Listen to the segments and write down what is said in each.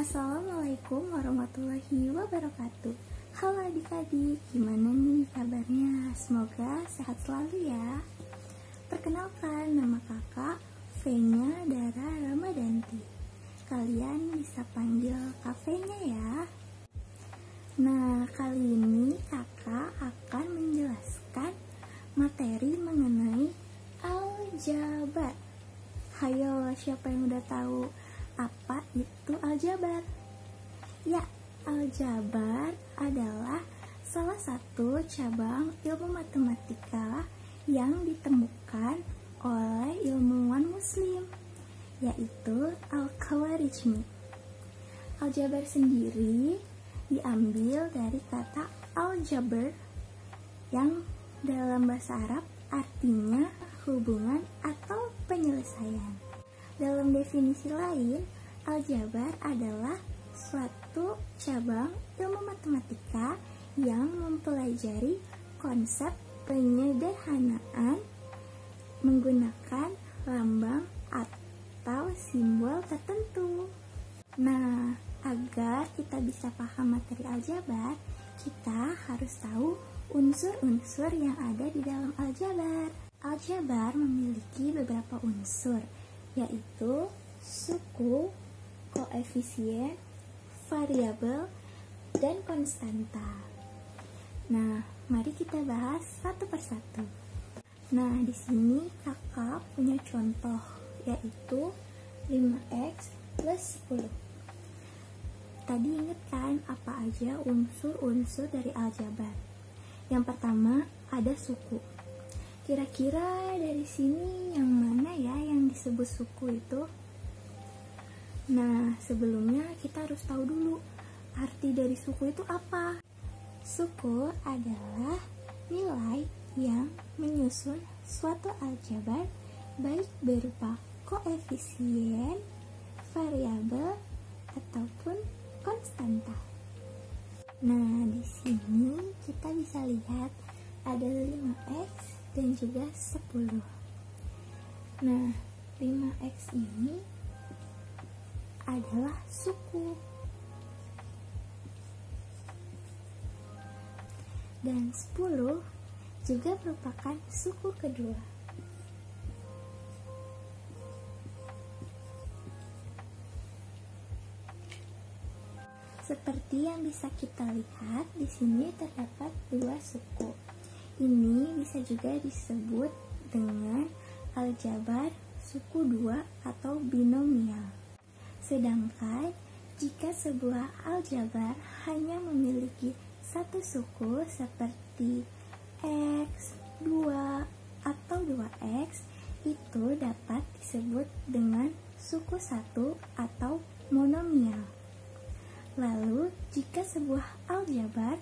Assalamualaikum warahmatullahi wabarakatuh. Halo adik-adik, gimana nih kabarnya? Semoga sehat selalu ya. Perkenalkan, nama kakak V-nya Dara Ramadanti. Kalian bisa panggil Kak V-nya ya. Nah, kali ini kakak akan menjelaskan materi mengenai aljabar. Hayo, siapa yang udah tahu apa itu aljabar? Ya, aljabar adalah salah satu cabang ilmu matematika yang ditemukan oleh ilmuwan muslim, yaitu Al-Khawarizmi. Aljabar sendiri diambil dari kata aljabar yang dalam bahasa Arab artinya hubungan atau penyelesaian. Dalam definisi lain, aljabar adalah suatu cabang ilmu matematika yang mempelajari konsep penyederhanaan menggunakan lambang atau simbol tertentu. Nah, agar kita bisa paham materi aljabar, kita harus tahu unsur-unsur yang ada di dalam aljabar. Aljabar memiliki beberapa unsur, yaitu suku, koefisien, variabel, dan konstanta. Nah, mari kita bahas satu persatu. Nah, di sini kakak punya contoh, yaitu 5x plus 10. Tadi inget kan apa aja unsur-unsur dari aljabar? Yang pertama ada suku. Kira-kira dari sini yang mana ya yang disebut suku itu? Nah, sebelumnya kita harus tahu dulu arti dari suku itu apa. Suku adalah nilai yang menyusun suatu aljabar baik berupa koefisien, variabel, ataupun konstanta. Nah, di sini kita bisa lihat ada 5x dan juga 10. Nah, 5x ini adalah suku. Dan 10 juga merupakan suku kedua. Seperti yang bisa kita lihat, di sini terdapat dua suku. Ini bisa juga disebut dengan aljabar suku dua atau binomial. Sedangkan jika sebuah aljabar hanya memiliki satu suku seperti x, 2, atau 2x, itu dapat disebut dengan suku satu atau monomial. Lalu, jika sebuah aljabar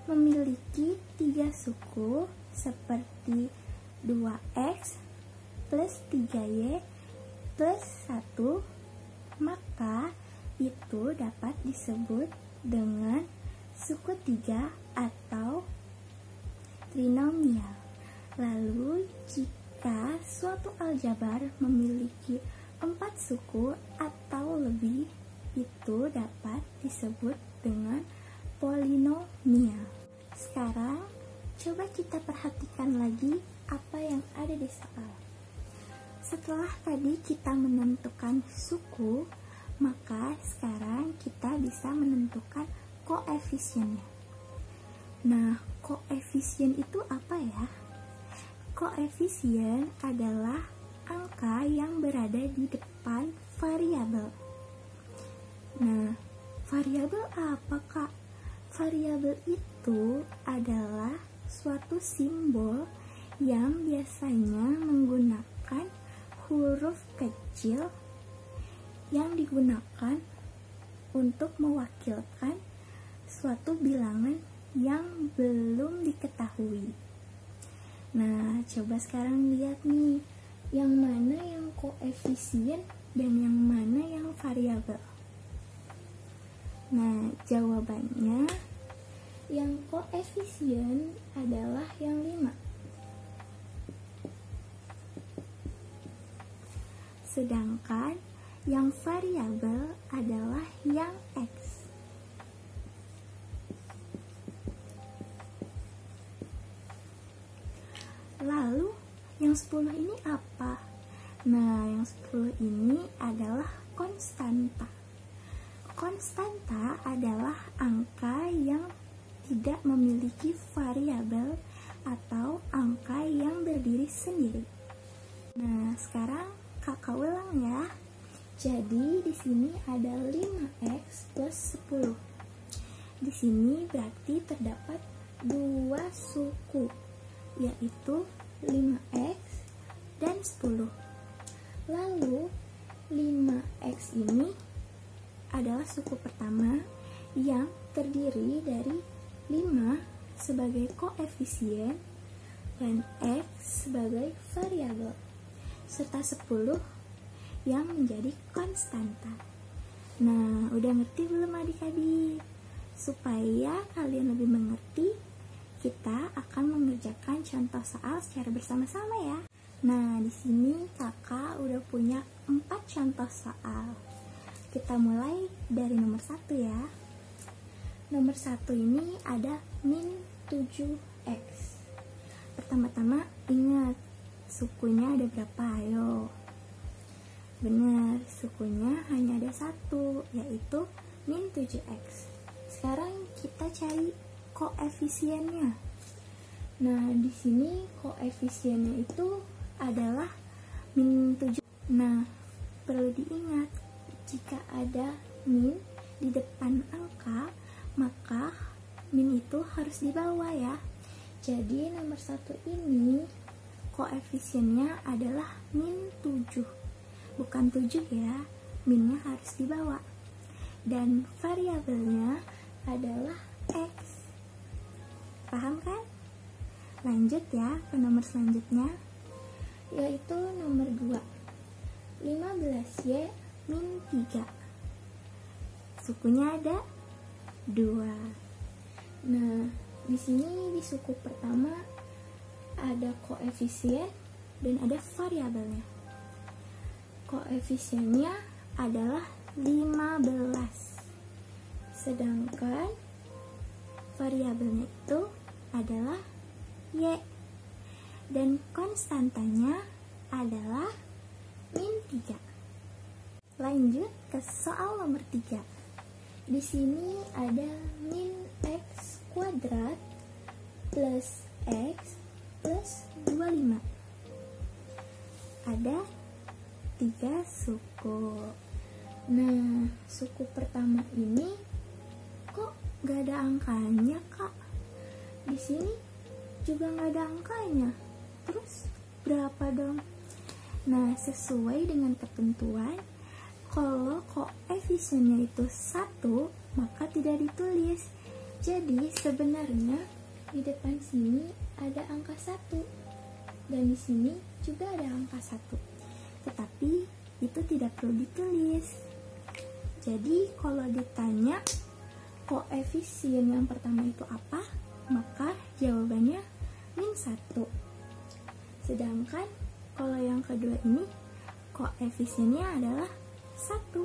memiliki 3 suku seperti 2x plus 3y plus 1, maka itu dapat disebut dengan suku 3 atau trinomial. Lalu, jika suatu aljabar memiliki 4 suku atau lebih, itu dapat disebut dengan polinomial. Sekarang, coba kita perhatikan lagi apa yang ada di soal. Setelah tadi kita menentukan suku, maka sekarang kita bisa menentukan koefisiennya. Nah, koefisien itu apa ya? Koefisien adalah angka yang berada di depan variabel. Nah, variabel apa, Kak? Variabel itu adalah suatu simbol yang biasanya menggunakan huruf kecil yang digunakan untuk mewakilkan suatu bilangan yang belum diketahui. Nah, coba sekarang lihat nih, yang mana yang koefisien dan yang mana yang variabel. Nah, jawabannya yang koefisien adalah yang 5. Sedangkan yang variabel adalah yang X. Lalu yang 10 ini apa? Nah, yang 10 ini adalah konstanta. Konstanta adalah angka yang tidak memiliki variabel atau angka yang berdiri sendiri. Nah, sekarang kakak ulang ya. Jadi di sini ada 5x plus 10. Di sini berarti terdapat dua suku, yaitu 5x dan 10. Lalu 5x ini adalah suku pertama yang terdiri dari 5 sebagai koefisien dan x sebagai variabel, serta 10 yang menjadi konstanta. Nah, udah ngerti belum adik-adik? Supaya kalian lebih mengerti, kita akan mengerjakan contoh soal secara bersama-sama ya. Nah, di sini kakak udah punya 4 contoh soal. Kita mulai dari nomor 1 ya. Nomor 1 ini ada min 7x. Pertama-tama ingat sukunya ada berapa? Ayo. Benar, sukunya hanya ada 1, yaitu min 7x. Sekarang kita cari koefisiennya. Nah, di sini koefisiennya itu adalah min 7. Nah, perlu diingat, jika ada min di depan angka, maka min itu harus di bawah ya. Jadi nomor 1 ini koefisiennya adalah min 7. Bukan 7 ya, minnya harus di bawah. Dan variabelnya adalah x. Paham kan? Lanjut ya ke nomor selanjutnya, yaitu nomor 2. 15y min 3. Sukunya ada 2. Nah, di sini di suku pertama ada koefisien dan ada variabelnya. Koefisiennya adalah 15. Sedangkan variabelnya itu adalah y. Dan konstantanya adalah min 3. Lanjut ke soal nomor 3. Di sini ada min x kuadrat plus x plus 25. Ada 3 suku. Nah, suku pertama ini kok gak ada angkanya, Kak? Di sini juga gak ada angkanya. Terus berapa dong? Nah, sesuai dengan ketentuan, kalau koefisiennya itu 1, maka tidak ditulis. Jadi sebenarnya di depan sini ada angka 1 dan di sini juga ada angka 1. Tetapi itu tidak perlu ditulis. Jadi kalau ditanya koefisien yang pertama itu apa, maka jawabannya min 1. Sedangkan kalau yang kedua ini koefisiennya adalah 1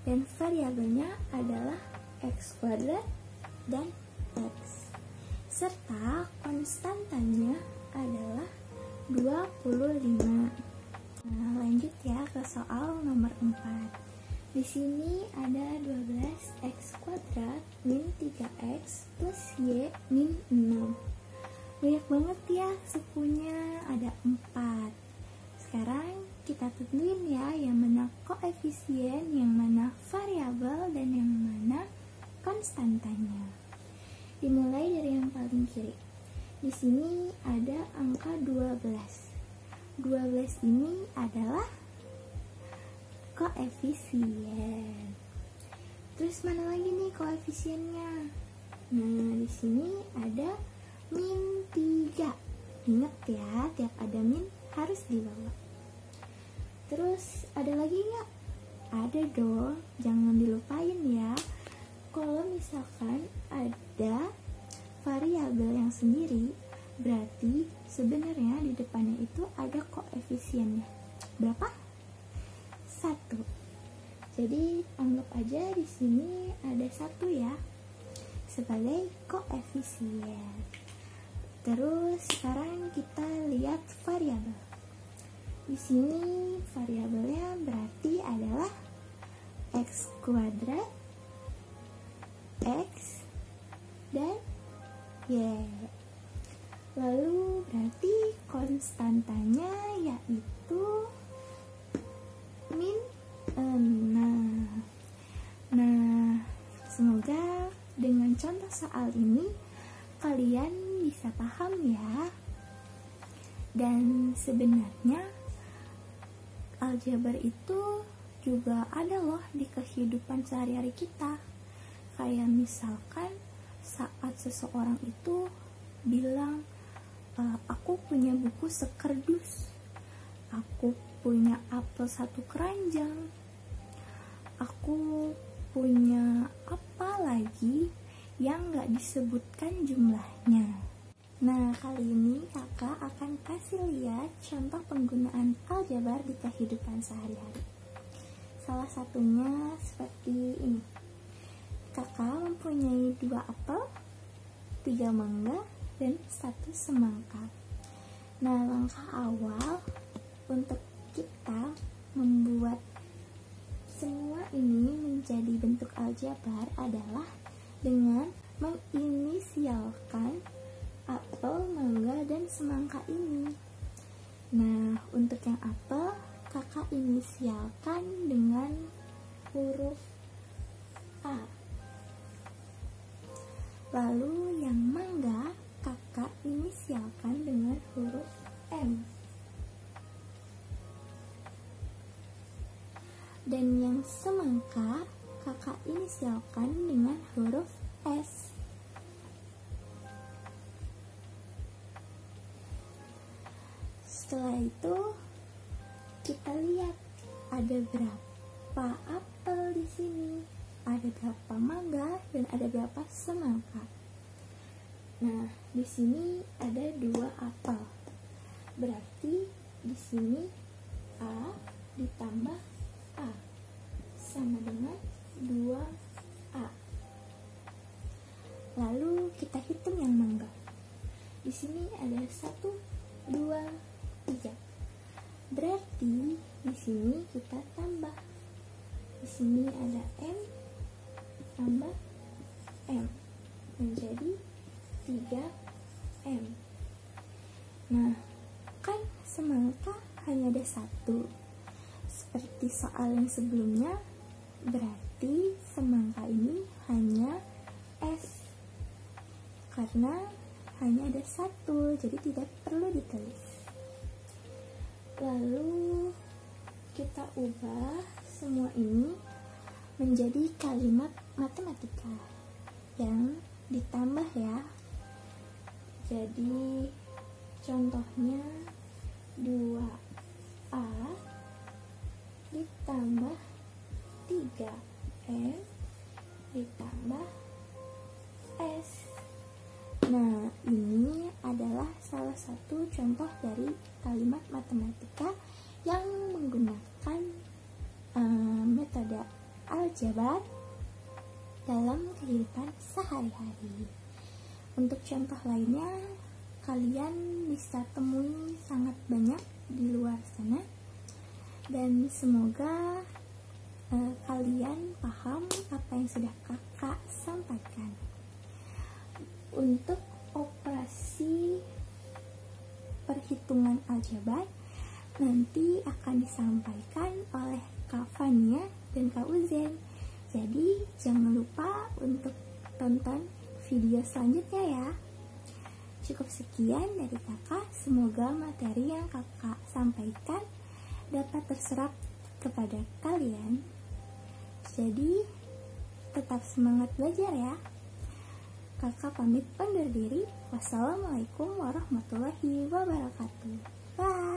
dan variabelnya adalah x kuadrat dan x, serta konstantanya adalah 25. Nah, lanjut ya ke soal nomor 4. Di sini ada 12x kuadrat min 3x plus y min 6. Banyak banget ya sukunya, ada 4. Sekarang kita tentuin ya yang mana koefisien, yang mana variabel, dan yang mana konstantanya. Dimulai dari yang paling kiri. Di sini ada angka 12. 12 ini adalah koefisien. Terus mana lagi nih koefisiennya? Nah, di sini ada min 3. Ingat ya, tiap ada min harus dibawa. Terus ada lagi nggak? Ada dong, jangan dilupain ya. Kalau misalkan ada variabel yang sendiri, berarti sebenarnya di depannya itu ada koefisiennya. Berapa? 1. Jadi anggap aja di sini ada 1 ya sebagai koefisien. Terus sekarang kita lihat variabel. Di sini variabelnya berarti adalah x kuadrat, x, dan y. Lalu berarti konstantanya yaitu min 6. Nah, semoga dengan contoh soal ini kalian bisa paham ya. Dan sebenarnya aljabar itu juga ada loh di kehidupan sehari-hari kita. Kayak misalkan saat seseorang itu bilang, aku punya buku sekerdus, aku punya apel 1 keranjang, aku punya apa lagi yang gak disebutkan jumlahnya. Nah, kali ini kakak akan kasih lihat contoh penggunaan aljabar di kehidupan sehari-hari. Salah satunya seperti ini. Kakak mempunyai 2 apel, 3 mangga, dan 1 semangka. Nah, langkah awal untuk kita membuat semua ini menjadi bentuk aljabar adalah dengan menginisialkan apel, mangga, dan semangka ini. Nah, untuk yang apel, kakak inisialkan dengan huruf A. Lalu yang mangga, kakak inisialkan dengan huruf M. Dan yang semangka, kakak inisialkan dengan huruf S. Setelah itu, kita lihat ada berapa apel di sini, ada berapa mangga, dan ada berapa semangka. Nah, di sini ada 2 apel. Berarti di sini A ditambah A sama dengan 2A. Lalu kita hitung yang mangga. Di sini ada 1, 2, 3. Berarti di sini kita tambah. Di sini ada M tambah M menjadi 3M. Nah, kan semangka hanya ada 1. Seperti soal yang sebelumnya, berarti semangka ini hanya S. Karena hanya ada 1, jadi tidak perlu ditulis. Lalu kita ubah semua ini menjadi kalimat matematika yang ditambah ya. Jadi contohnya 2A ditambah 3M ditambah S. Nah, ini adalah salah satu contoh dari kalimat matematika yang menggunakan metode aljabar dalam kehidupan sehari-hari. Untuk contoh lainnya, kalian bisa temui sangat banyak di luar sana. Dan semoga kalian paham apa yang sudah kakak sampaikan. Untuk operasi perhitungan aljabar nanti akan disampaikan oleh Kak Fania dan Kak Uzen. Jadi jangan lupa untuk tonton video selanjutnya ya. Cukup sekian dari kakak. Semoga materi yang kakak sampaikan dapat terserap kepada kalian. Jadi tetap semangat belajar ya. Kakak pamit undur diri. Wassalamualaikum warahmatullahi wabarakatuh. Bye.